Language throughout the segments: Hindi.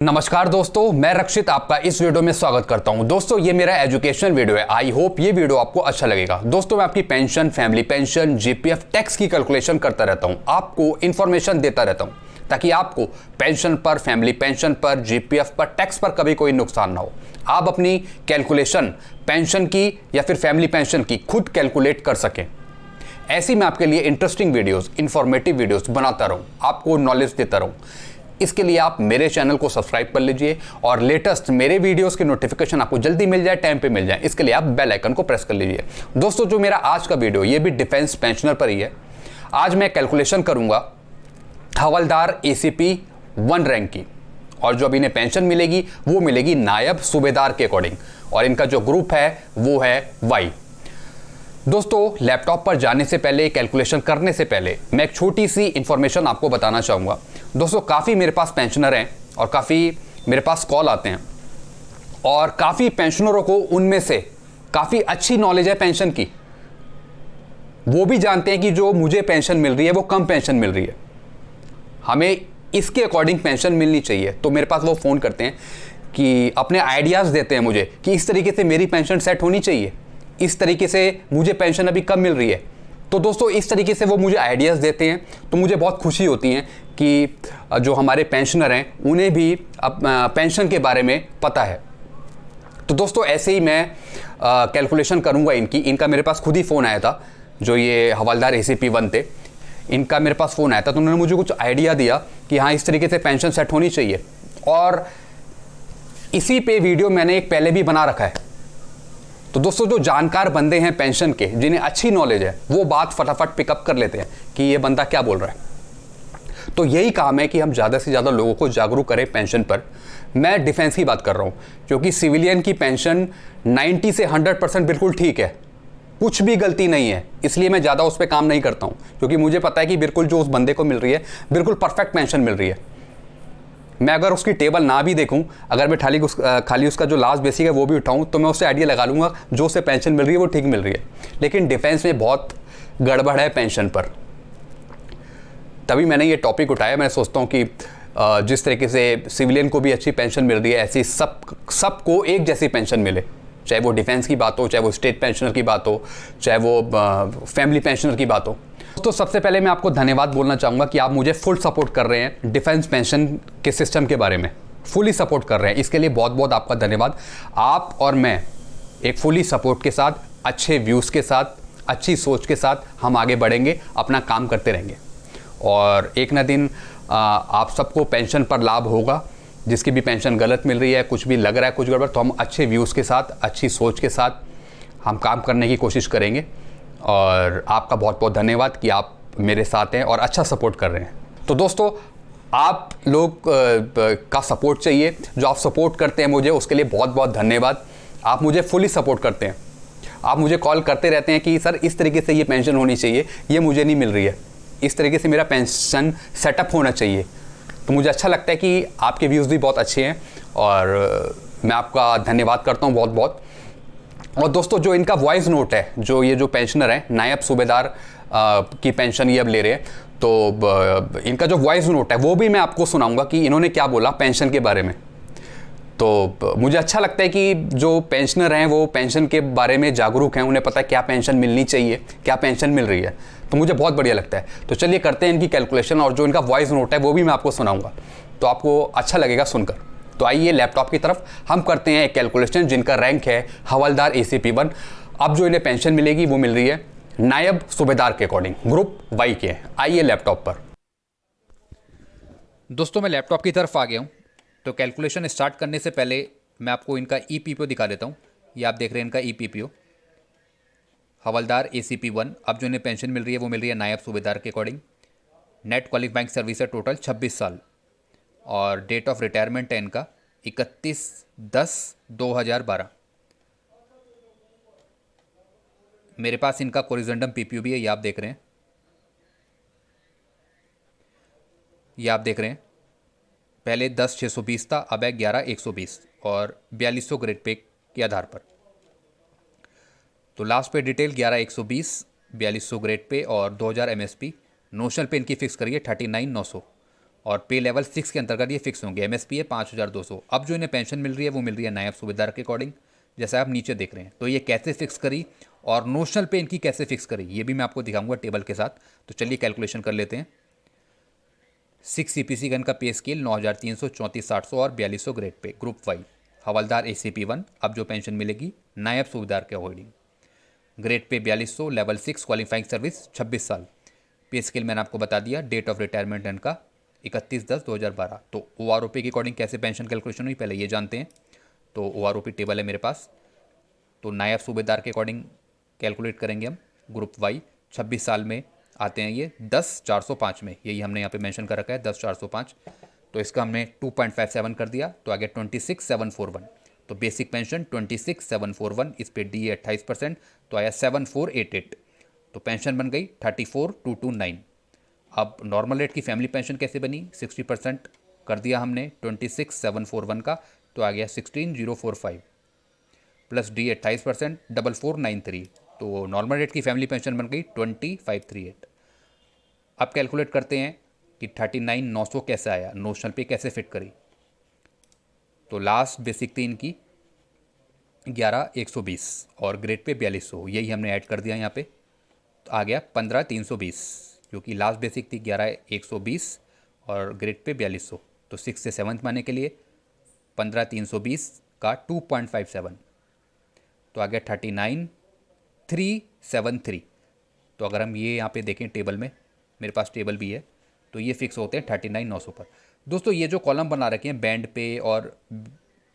नमस्कार दोस्तों, मैं रक्षित आपका इस वीडियो में स्वागत करता हूं। दोस्तों, ये मेरा एजुकेशन वीडियो है। आई होप ये वीडियो आपको अच्छा लगेगा। दोस्तों, मैं आपकी pension, family pension, GPF, tax की कैलकुलेशन करता रहता हूं, आपको इंफॉर्मेशन देता रहता हूं ताकि आपको पेंशन पर, फैमिली पेंशन पर, जीपीएफ पर, टैक्स पर कभी कोई नुकसान ना हो। आप अपनी कैलकुलेशन पेंशन की या फिर फैमिली पेंशन की खुद कैलकुलेट कर सकें। ऐसी मैं आपके लिए इंटरेस्टिंग वीडियोस, इंफॉर्मेटिव वीडियोस बनाता रहूं, आपको नॉलेज देता रहूं। इसके लिए आप मेरे चैनल को सब्सक्राइब कर लीजिए और लेटेस्ट मेरे वीडियोस की नोटिफिकेशन आपको जल्दी मिल जाए, टाइम पे मिल जाए। इसके लिए आप बेल आइकन को प्रेस कर लीजिए। दोस्तों, जो मेरा आज का वीडियो ये भी डिफेंस पेंशनर पर ही है। आज मैं कैलकुलेशन करूंगा हवलदार एसीपी 1 रैंक की, और जो अभी इन्हें पेंशन मिलेगी वो मिलेगी नायब सूबेदार के अकॉर्डिंग, और इनका जो ग्रुप है वो है वाई। दोस्तों, लैपटॉप पर जाने से पहले, कैलकुलेशन करने से पहले मैं एक छोटी सी इंफॉर्मेशन आपको बताना चाहूँगा। दोस्तों, काफ़ी मेरे पास पेंशनर हैं और काफ़ी मेरे पास कॉल आते हैं, और काफ़ी पेंशनरों को उनमें से काफ़ी अच्छी नॉलेज है पेंशन की। वो भी जानते हैं कि जो मुझे पेंशन मिल रही है वो कम पेंशन मिल रही है, हमें इसके अकॉर्डिंग पेंशन मिलनी चाहिए। तो मेरे पास वो फ़ोन करते हैं कि अपने आइडियाज़ देते हैं मुझे कि इस तरीके से मेरी पेंशन सेट होनी चाहिए, इस तरीके से मुझे पेंशन अभी कम मिल रही है। तो दोस्तों, इस तरीके से वो मुझे आइडियाज़ देते हैं, तो मुझे बहुत खुशी होती है कि जो हमारे पेंशनर हैं उन्हें भी अब पेंशन के बारे में पता है। तो दोस्तों, ऐसे ही मैं कैलकुलेशन करूंगा इनकी। इनका मेरे पास खुद ही फ़ोन आया था, जो ये हवलदार एसीपी 1 थे, इनका मेरे पास फ़ोन आया था, तो उन्होंने मुझे कुछ आइडिया दिया कि हाँ, इस तरीके से पेंशन सेट होनी चाहिए। और इसी पे वीडियो मैंने एक पहले भी बना रखा है। तो दोस्तों, जो जानकार बंदे हैं पेंशन के, जिन्हें अच्छी नॉलेज है, वो बात फटाफट पिकअप कर लेते हैं कि ये बंदा क्या बोल रहा है। तो यही काम है कि हम ज़्यादा से ज़्यादा लोगों को जागरूक करें पेंशन पर। मैं डिफेंस की बात कर रहा हूँ, क्योंकि सिविलियन की पेंशन 90 से 100% बिल्कुल ठीक है, कुछ भी गलती नहीं है। इसलिए मैं ज़्यादा उस पर काम नहीं करता हूँ, क्योंकि मुझे पता है कि बिल्कुल जो उस बंदे को मिल रही है बिल्कुल परफेक्ट पेंशन मिल रही है। मैं अगर उसकी टेबल ना भी देखूं, अगर मैं खाली उसका जो लास्ट बेसिक है वो भी उठाऊं, तो मैं उससे आइडिया लगा लूँगा जो उसे पेंशन मिल रही है वो ठीक मिल रही है। लेकिन डिफेंस में बहुत गड़बड़ है पेंशन पर, तभी मैंने ये टॉपिक उठाया। मैं सोचता हूँ कि जिस तरीके से सिविलियन को भी अच्छी पेंशन मिल रही है, ऐसी सबको एक जैसी पेंशन मिले, चाहे वो डिफेंस की बात हो, चाहे वो स्टेट पेंशनर की बात हो, चाहे वो फैमिली पेंशनर की बात हो। तो सबसे पहले मैं आपको धन्यवाद बोलना चाहूँगा कि आप मुझे फुल सपोर्ट कर रहे हैं डिफेंस पेंशन के सिस्टम के बारे में, फुली सपोर्ट कर रहे हैं। इसके लिए बहुत बहुत आपका धन्यवाद। आप और मैं एक फुली सपोर्ट के साथ, अच्छे व्यूज़ के साथ, अच्छी सोच के साथ हम आगे बढ़ेंगे, अपना काम करते रहेंगे, और एक ना दिन आप सबको पेंशन पर लाभ होगा। जिसकी भी पेंशन गलत मिल रही है, कुछ भी लग रहा है कुछ गड़बड़, तो हम अच्छे व्यूज़ के साथ, अच्छी सोच के साथ हम काम करने की कोशिश करेंगे। और आपका बहुत बहुत धन्यवाद कि आप मेरे साथ हैं और अच्छा सपोर्ट कर रहे हैं। तो दोस्तों, आप लोग का सपोर्ट चाहिए। जो आप सपोर्ट करते हैं मुझे, उसके लिए बहुत बहुत धन्यवाद। आप मुझे फुली सपोर्ट करते हैं। आप मुझे कॉल करते रहते हैं कि सर, इस तरीके से ये पेंशन होनी चाहिए, ये मुझे नहीं मिल रही है, इस तरीके से मेरा पेंशन सेटअप होना चाहिए। तो मुझे अच्छा लगता है कि आपके व्यूज़ भी बहुत अच्छे हैं, और मैं आपका धन्यवाद करता हूँ बहुत बहुत। और दोस्तों, जो इनका वॉइस नोट है, जो ये जो पेंशनर है नायब सूबेदार की पेंशन ये अब ले रहे हैं, तो इनका जो वॉइस नोट है वो भी मैं आपको सुनाऊंगा कि इन्होंने क्या बोला पेंशन के बारे में। तो मुझे अच्छा लगता है कि जो पेंशनर हैं वो पेंशन के बारे में जागरूक हैं, उन्हें पता है क्या पेंशन मिलनी चाहिए, क्या पेंशन मिल रही है। तो मुझे बहुत बढ़िया लगता है। तो चलिए करते हैं इनकी कैलकुलेशन, और जो इनका वॉइस नोट है वो भी मैं आपको सुनाऊंगा, तो आपको अच्छा लगेगा सुनकर। तो आइए लैपटॉप की तरफ, हम करते हैं एक कैलकुलेशन जिनका रैंक है हवलदार एसीपी 1। अब जो इन्हें पेंशन मिलेगी वो मिल रही है नायब सूबेदार के अकॉर्डिंग, ग्रुप वाई के। आइए लैपटॉप पर। दोस्तों, मैं लैपटॉप की तरफ आ गया हूँ। तो कैलकुलेशन स्टार्ट करने से पहले मैं आपको इनका ईपीपीओ दिखा देता हूँ। ये आप देख रहे हैं इनका ईपीपीओ, हवलदार एसीपी 1। अब जो इन्हें पेंशन मिल रही है वो मिल रही है नायब सूबेदार के अकॉर्डिंग। नेट क्वालिफाइंग सर्विस है टोटल 26 साल, और डेट ऑफ रिटायरमेंट है इनका 31/10/2012। मेरे पास इनका कोरिजेंडम पीपीयू भी है, ये आप देख रहे हैं, ये आप देख रहे हैं। पहले 10,620 था, अब है 11,120, और 4200 ग्रेड पे के आधार पर। तो लास्ट पे डिटेल 11,120, 4200 ग्रेड पे और 2000 एमएसपी। नोशनल पे इनकी फिक्स करिए 39,900, और पे लेवल 6 के अंतर्गत ये फिक्स होंगे। एमएसपी है 5200। अब जो इन्हें पेंशन मिल रही है वो मिल रही है नायब सूबेदार के अकॉर्डिंग, जैसा आप नीचे देख रहे हैं। तो ये कैसे फिक्स करी और नोशनल पे इनकी कैसे फिक्स करी ये भी मैं आपको दिखाऊंगा टेबल के साथ। तो चलिए कैलकुलेशन कर लेते हैं। 6 सीपीसी गन का पे स्केल 9300, 34,800 और 4200 ग्रेड पे। ग्रुप वाई हवलदार एसीपी 1, अब जो पेंशन मिलेगी नायब सूबेदार के according. Grade pay 4200, level 6, qualifying service 26 साल। पे स्केल मैंने आपको बता दिया। डेट ऑफ रिटायरमेंट इनका 31/10/2012। तो ओआरओपी के अकॉर्डिंग कैसे पेंशन कैलकुलेशन हुई पहले ये जानते हैं। तो ओआरओपी टेबल है मेरे पास। तो नायब सूबेदार के अकॉर्डिंग कैलकुलेट करेंगे हम। ग्रुप वाई 26 साल में आते हैं ये 10,405 में, यही हमने यहाँ पे मेंशन कर रखा है 10,405। तो इसका हमने 2.57 कर दिया तो आ गया 26,741। तो बेसिक पेंशन 26,741, इस पे डी 28% तो आया 7,488। तो पेंशन बन गई 34,229। अब नॉर्मल रेट की फैमिली पेंशन कैसे बनी, 60% कर दिया हमने 26,741 का तो आ गया 16,045 प्लस डी 28% 4,493। तो नॉर्मल रेट की फैमिली पेंशन बन गई 20,538। अब कैलकुलेट करते हैं कि 39,900 कैसे आया, नोशनल पे कैसे फिट करी। तो लास्ट बेसिक थी इनकी 11,120 और ग्रेड पे 4200, यही हमने ऐड कर दिया यहाँ पे। तो आ गया 15,320, क्योंकि लास्ट बेसिक थी 11,120 और ग्रेड पे 4200। तो 6 से 7th माने के लिए 15,320 का 2.57 तो आ गया 39,373। तो अगर हम ये यहाँ पे देखें टेबल में, मेरे पास टेबल भी है, तो ये फिक्स होते हैं 39,900 पर। दोस्तों ये जो कॉलम बना रखे हैं बैंड पे और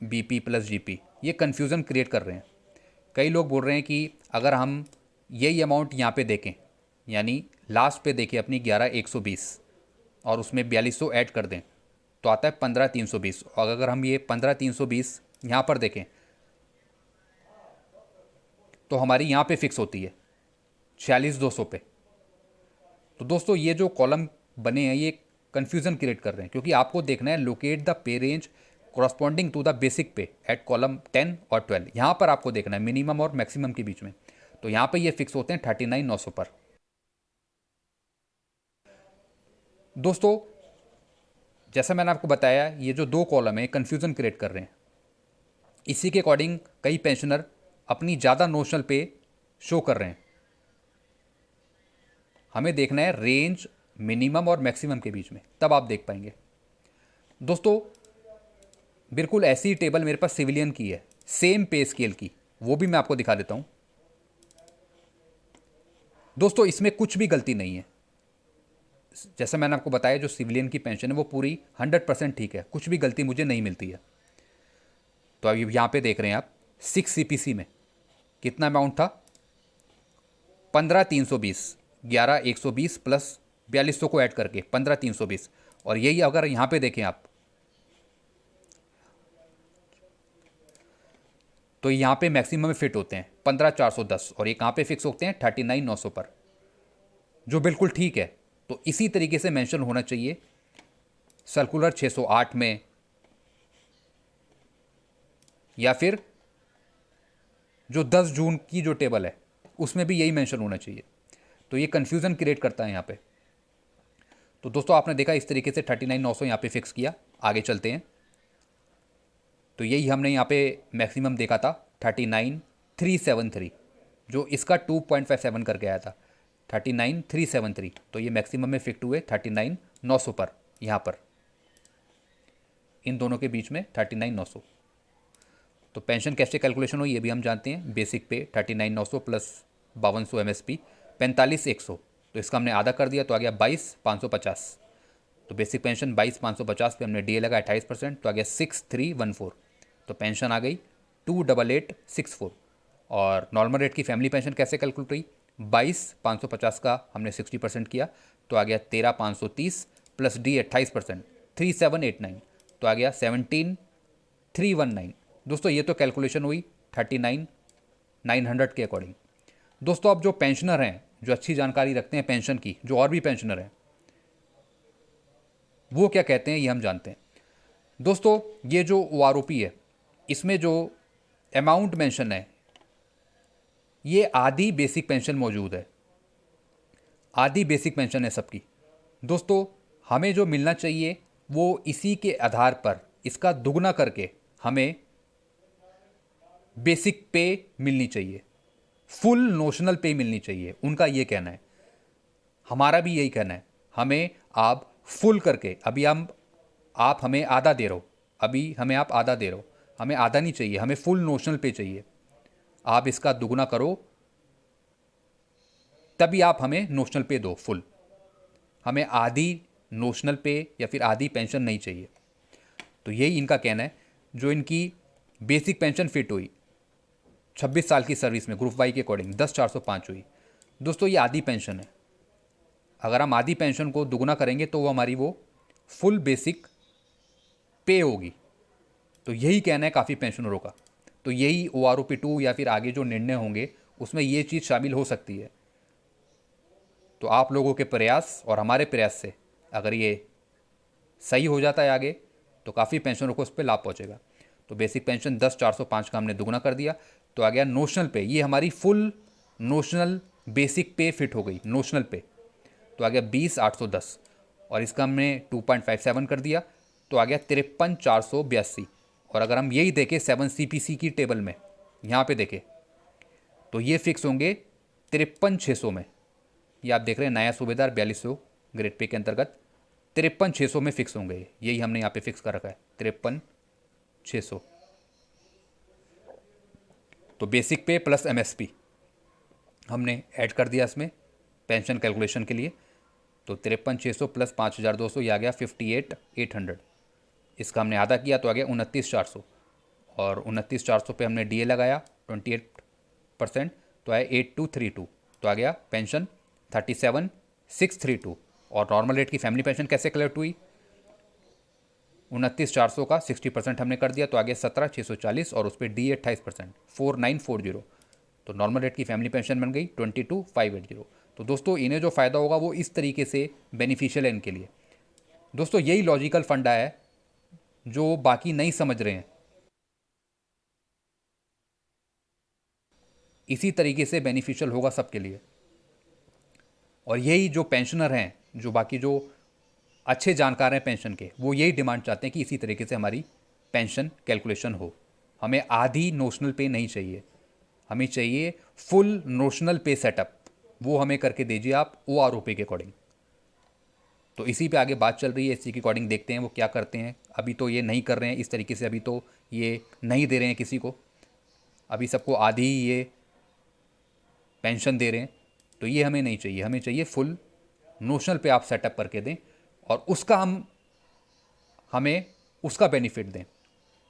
बीपी प्लस जीपी, ये कन्फ्यूज़न क्रिएट कर रहे हैं। कई लोग बोल रहे हैं कि अगर हम यही अमाउंट यहाँ पे देखें, यानी लास्ट पे देखें अपनी 11,120 और उसमें 4200 ऐड कर दें तो आता है 15,320। और अगर हम ये 15,320 यहाँ पर देखें तो हमारी यहाँ पे फिक्स होती है 46,200 पे। तो दोस्तों ये जो कॉलम बने हैं ये कन्फ्यूज़न क्रिएट कर रहे हैं, क्योंकि आपको देखना है locate the pay range corresponding to the basic pay at column 10 और 12। यहाँ पर आपको देखना है मिनिमम और मैक्सिमम के बीच में। तो यहाँ पे ये फिक्स होते हैं 39,900 पर। दोस्तों जैसा मैंने आपको बताया ये जो दो कॉलम है कन्फ्यूज़न क्रिएट कर रहे हैं। इसी के अकॉर्डिंग कई पेंशनर अपनी ज़्यादा नोशनल पे शो कर रहे हैं। हमें देखना है रेंज मिनिमम और मैक्सिमम के बीच में, तब आप देख पाएंगे। दोस्तों बिल्कुल ऐसी टेबल मेरे पास सिविलियन की है, सेम पे स्केल की, वो भी मैं आपको दिखा देता हूं। दोस्तों इसमें कुछ भी गलती नहीं है। जैसा मैंने आपको बताया जो सिविलियन की पेंशन है वो पूरी 100% ठीक है, कुछ भी गलती मुझे नहीं मिलती है। तो अब यहाँ पे देख रहे हैं आप 6 सीपीसी में कितना अमाउंट था, 15,320, 11,120 प्लस 4200 को ऐड करके 15,320। और यही अगर यहाँ पे देखें आप तो यहाँ पे मैक्सिमम में फिट होते हैं 15,410 और ये कहाँ पे फिक्स होते हैं 39,900 पर, जो बिल्कुल ठीक है। तो इसी तरीके से मेंशन होना चाहिए सर्कुलर 608 में, या फिर जो 10 जून की जो टेबल है उसमें भी यही मेंशन होना चाहिए। तो ये कन्फ्यूज़न क्रिएट करता है यहाँ पे। तो दोस्तों आपने देखा इस तरीके से 39,900 यहाँ पे फिक्स किया। आगे चलते हैं। तो यही हमने यहाँ पे मैक्सिमम देखा था 39,373, जो इसका 2.57 करके आया था 39,373। तो ये मैक्सिमम में फिक्ट हुए 39,900 पर, यहाँ पर इन दोनों के बीच में 39,900। तो पेंशन कैसे कैलकुलेशन हो ये भी हम जानते हैं। बेसिक पे 39,900 प्लस 5200 MSP 45,100। तो इसका हमने आधा कर दिया तो आ गया 22,550। तो बेसिक पेंशन 22,550 पे हमने डीए लगा 28%, तो आ गया 6,314। तो पेंशन आ गई 2,8864। और नॉर्मल रेट की फैमिली पेंशन कैसे कैलकुलेट हुई, 22,550 का हमने 60% किया तो आ गया 13,530 प्लस डी 28% 3,789। तो आ गया 17,319। दोस्तों ये तो कैलकुलेशन हुई 39,900 के अकॉर्डिंग। दोस्तों अब जो पेंशनर हैं जो अच्छी जानकारी रखते हैं पेंशन की, जो और भी पेंशनर हैं वो क्या कहते हैं ये हम जानते हैं। दोस्तों ये जो ओआरओपी है इसमें जो अमाउंट मेंशन है ये आधी बेसिक पेंशन मौजूद है, आधी बेसिक पेंशन है सबकी। दोस्तों हमें जो मिलना चाहिए वो इसी के आधार पर इसका दुगना करके हमें बेसिक पे मिलनी चाहिए, फुल नोशनल पे मिलनी चाहिए। उनका ये कहना है, हमारा भी यही कहना है। हमें आप फुल करके, अभी आप हमें आधा दे रहे हो, अभी हमें आप आधा दे रहे हो, हमें आधा नहीं चाहिए, हमें फुल नोशनल पे चाहिए। आप इसका दुगना करो तभी आप हमें नोशनल पे दो फुल। हमें आधी नोशनल पे या फिर आधी पेंशन नहीं चाहिए। तो यही इनका कहना है। जो इनकी बेसिक पेंशन फिट हुई 26 साल की सर्विस में ग्रुप वाई के अकॉर्डिंग 10,405 हुई। दोस्तों ये आधी पेंशन है। अगर हम आधी पेंशन को दुगना करेंगे तो वो हमारी वो फुल बेसिक पे होगी। तो यही कहना है काफ़ी पेंशनरों का। तो यही OROP2 या फिर आगे जो निर्णय होंगे उसमें ये चीज़ शामिल हो सकती है। तो आप लोगों के प्रयास और हमारे प्रयास से अगर ये सही हो जाता है आगे तो काफ़ी पेंशनरों को उस पर लाभ पहुंचेगा। तो बेसिक पेंशन 10,405 का हमने दुगना कर दिया तो आ गया नोशनल पे। ये हमारी फुल नोशनल बेसिक पे फिट हो गई नोशनल पे। तो आ गया 20,810 और इसका हमने 2.57 कर दिया तो आ गया 53,482। और अगर हम यही देखें 7 CPC की टेबल में, यहाँ पे देखें तो ये फिक्स होंगे 53,600 में। ये आप देख रहे हैं नया सूबेदार 4200 ग्रेड पे के अंतर्गत 53,600 में फिक्स होंगे। यही हमने यहाँ पे फिक्स कर रखा है 53,600। तो बेसिक पे प्लस MSP हमने ऐड कर दिया इसमें पेंशन कैलकुलेशन के लिए। तो 53,600 प्लस 5,200 ये आ गया 58,800। इसका हमने आधा किया तो आ गया 29,400 और 29,400 पे हमने DA लगाया 28% तो आया 8232। तो आ गया पेंशन 37,632। और नॉर्मल रेट की फैमिली पेंशन कैसे कलेक्ट हुई, 29,400 का 60% हमने कर दिया तो आ गया 17,640 और उस पर DA 28% 4,940। तो नॉर्मल रेट की फैमिली पेंशन बन गई 22,580। तो दोस्तों इन्हें जो फ़ायदा होगा वो इस तरीके से बेनिफिशियल है इनके लिए। दोस्तों यही लॉजिकल फंडा है जो बाकी नहीं समझ रहे हैं। इसी तरीके से बेनिफिशियल होगा सबके लिए। और यही जो पेंशनर हैं, जो बाकी जो अच्छे जानकार हैं पेंशन के, वो यही डिमांड चाहते हैं कि इसी तरीके से हमारी पेंशन कैलकुलेशन हो। हमें आधी नोशनल पे नहीं चाहिए, हमें चाहिए फुल नोशनल पे सेटअप। वो हमें करके दीजिए आप OROP के अकॉर्डिंग। तो इसी पे आगे बात चल रही है, इसी के अकॉर्डिंग देखते हैं वो क्या करते हैं। अभी तो ये नहीं कर रहे हैं इस तरीके से, अभी तो ये नहीं दे रहे हैं किसी को, अभी सबको आधी ही ये पेंशन दे रहे हैं। तो ये हमें नहीं चाहिए, हमें चाहिए फुल नोशनल पे आप सेटअप करके दें और उसका हमें उसका बेनिफिट दें।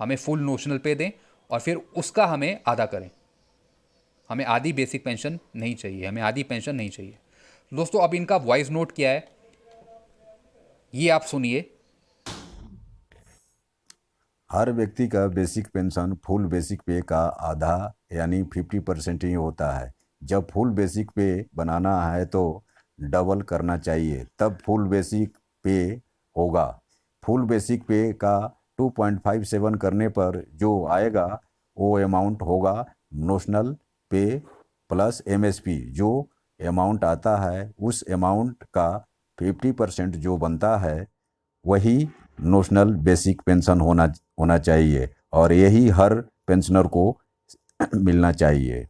हमें फुल नोशनल पे दें और फिर उसका हमें आधा करें। हमें आधी बेसिक पेंशन नहीं चाहिए, हमें आधी पेंशन नहीं चाहिए। दोस्तों अब इनका वॉइस नोट क्या है ये आप सुनिए। हर व्यक्ति का बेसिक पेंशन फुल बेसिक पे का आधा यानी 50% ही होता है। जब फुल बेसिक पे बनाना है तो डबल करना चाहिए, तब फुल बेसिक पे होगा। फुल बेसिक पे का 2.57 करने पर जो आएगा वो अमाउंट होगा नोशनल पे प्लस MSP। जो अमाउंट आता है उस अमाउंट का 50% जो बनता है वही नोशनल बेसिक पेंशन होना चाहिए और यही हर पेंशनर को मिलना चाहिए।